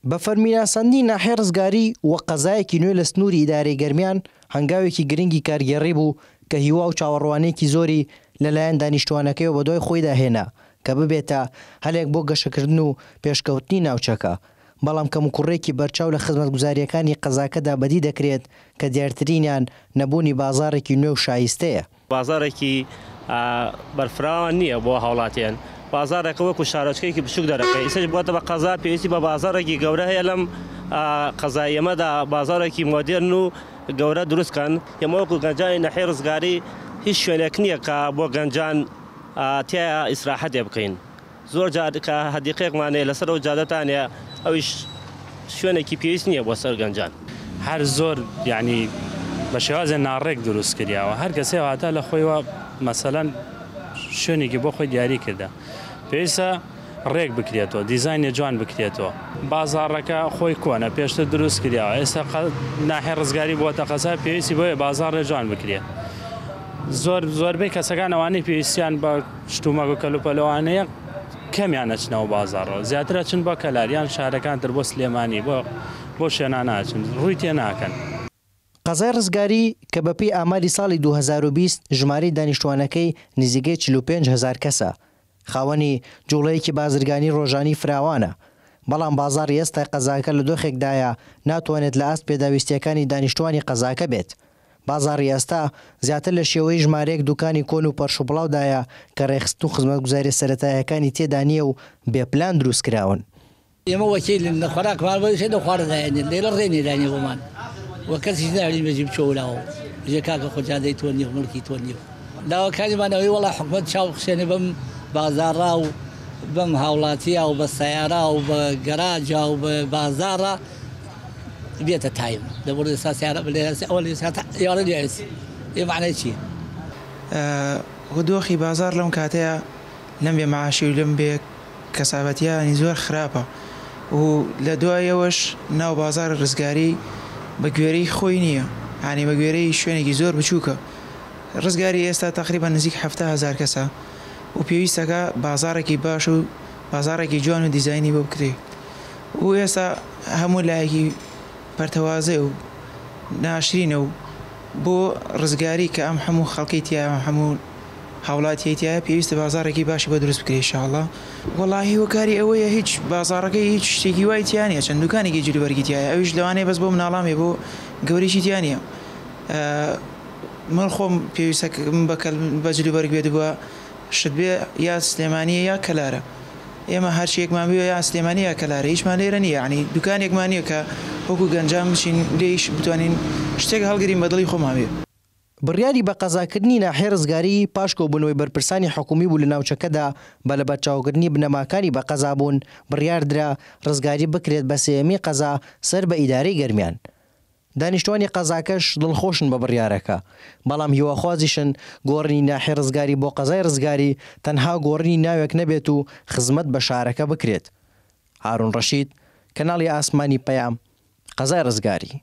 بە فەرمیناسەندی ناحێ ڕزگاری و قەزایەکی نوێ لە سنووری ئیدارەی گەرمیان هەنگاوێکی گرنگی کارگێڕی بوو کە هیوا و چاوەڕوانێکی زۆری لەلایەن دانیشتوانەکەیەوە بە دوای خۆیدا هێنا کە ببێتە هەلێک بۆ گەشەکردن و پێشکەوتنی ناوچەکە. بەڵام کەم و کوڕێکی بەرچاو لە خزمەتگوزاریەکانی قەزاکەدا بەدی دەکرێت کە دیارترینیان نەبوونی بازارێکی نوێ و شایستەیە. بازارێکی بەرفراوان نییە بۆ هاوڵاتیان، بازارێکە وەکو شارۆچکەیەکی بچووک دەرەکەی. ئیسەش بۆتە بە قەزا پێویستی بە بازارێکی گەورە هەیە. لەم قەزای ئێمەدا بازارێکی مۆدێرن و گەورە دروستکەن. ئێمە وەکو گەنجانی ناحێ ڕزگاری هیچ شوێنێک نییە کە بۆ گەنجان تایە ئیسراحەتێ بکەین. زۆر جار کە هەدیقەیەکمانەیە لەسەر ئەو جادەتانەیە، ئەویش شوێنێکی پێویست نییە بۆ سەر گەنجان. هەر زۆر یعنی بە شێوازێ ناڕێک دروست کردیاوە. هەر کەسێ هاتە لە خۆیەوە مەسەلەن شوێنێکی بۆ خۆی دیاری کردە، پێویستە ڕێک بکرێتەوە، دیزاینی جوان بکرێتەوە. بازاڕەکە خۆی کۆنە پێشتر دروست کردیاوە، ئێستا ناحێ ڕزگاری بۆتە قەزا پێویستی بۆیە بازاڕێ جوان بکرێت. زۆربەی کەسەکان ئەوانەی پێویستیان بە شتومەک و کەلوپەلەوانەیە کەمیان ئەچنەوە بازاڕەوە، زیاترە چن بۆ کەلاریان شارەکان تر بۆ سلێمانی بۆ شوێنان ناچن، ڕووی تێ ناکەن. قەزای ڕزگاری کە بەپێی ئاماری ساڵی 2020 ژمارەی دانیشتوانەکەی نزیکەی 45,000 کەسە، خاوەنی جوڵەیەکی بازرگانی ڕۆژانی فراوانە. بەڵام بازاڕی ئێستا قەزاکە لە دۆخێکدایە ناتوانێت لە ئاست پێداویستیەکانی دانیشتوانی قەزاکە بێت. بازاڕی ئێستا زیاتر لە شێوەی ژمارەیەک دوکانی کۆن و پەرشوبڵاودایە کە ڕێخست و خزمەتگوزاری سەرەتاییەکانی تێدا نییە و بێپلان دروست کراون. ئێمە وەکیلن لە خۆراکمان بەشێ لە خواردایەنێن لێرە ڕێنی دانی بۆمان وە کەسی ناوی بەجیب چۆلاوە ژێ کاکە خۆجادەی تۆ نییە مڵکی تۆ نییە. داواکانیمانەوەی وەڵا حکومەت چاو خشێنێ بەم بازاڕا و بەم هاوڵاتیە و بە سەیارا و بە گەراجا و بە بازاڕە بێتە تایم دەبڕ ئێستا سیارە یاڕە لێسی ئێ معنای چییە؟ دۆخی بازار لەم کاتەیە لەم بێ معاشی و لەم بێ کەسابەتیانی زۆر خراپە و لە دوایەوەش ناو بازار ڕزگاری بە گوێرەی خۆی نییە، هانی بە گوێرەی شوێنێکی زۆر بچووکە. ڕزگاری ئێستا تقریبا نزیک 70,000 کەسە و پێویستەکە بازارێکی باش و بازارێکی جوان و دیزاینی بۆ بکرێ و ئێستا هەموو لایەکی پەرتەوازێ و ناشرینە و بۆ ڕزگاری کە ئەم هەموو خەڵکی تایە هەموو هاوڵاتی تایە پێویستە بازارێکی باشی بۆ دروست بکرێ ئینشاءڵڵا. وەڵاهی وەکاری ئەوەیە هیچ بازارەکەی هیچ شتێکی وای تیانە، چەند دوکانێکی جلوبەرگی تایە، ئەویش لەوانەیە بەس بۆ مناڵامێ بۆ گەورەیشی تیانە. من خۆم پێویستە بە جلوبەرگ بێت بووە شت بێ یا سلێمانیە یا کەلارە. ئێمە هەرچیەکمان بێ یا سلێمانی یا کەلارە، هیچمان لێرە نییە، ینی دوکانێکمان نییە کە وەکو گەنجام بچین لێیش بتوانین شتێک هەڵگرین بە دڵی خۆمان بێ. بڕیاری بە قەزاکردنی ناحێ ڕزگاری پاش کۆبوونەوەی بەرپرسانی حکومی بوو لە ناوچەکەدا بە لە بەرچاوکردنی بنەماکانی بە قەزا بوون بڕیاردرا ڕزگاری بکرێت بە سێمی قەزا سەر بە ئیدارەی گەرمیان. دانیشتوانی قەزاکەش دڵخۆشن بە بڕیارەکە، بەڵام هیواخوازیشن گۆڕنی ناحێ ڕزگاری بۆ قەزای ڕزگاری تەنها گۆڕنی ناوێک نەبێت و خزمەت بە شارەکە بکرێت. هارون ڕەشید، کەناڵی ئاسمانی پەیام، قەزای ڕزگاری.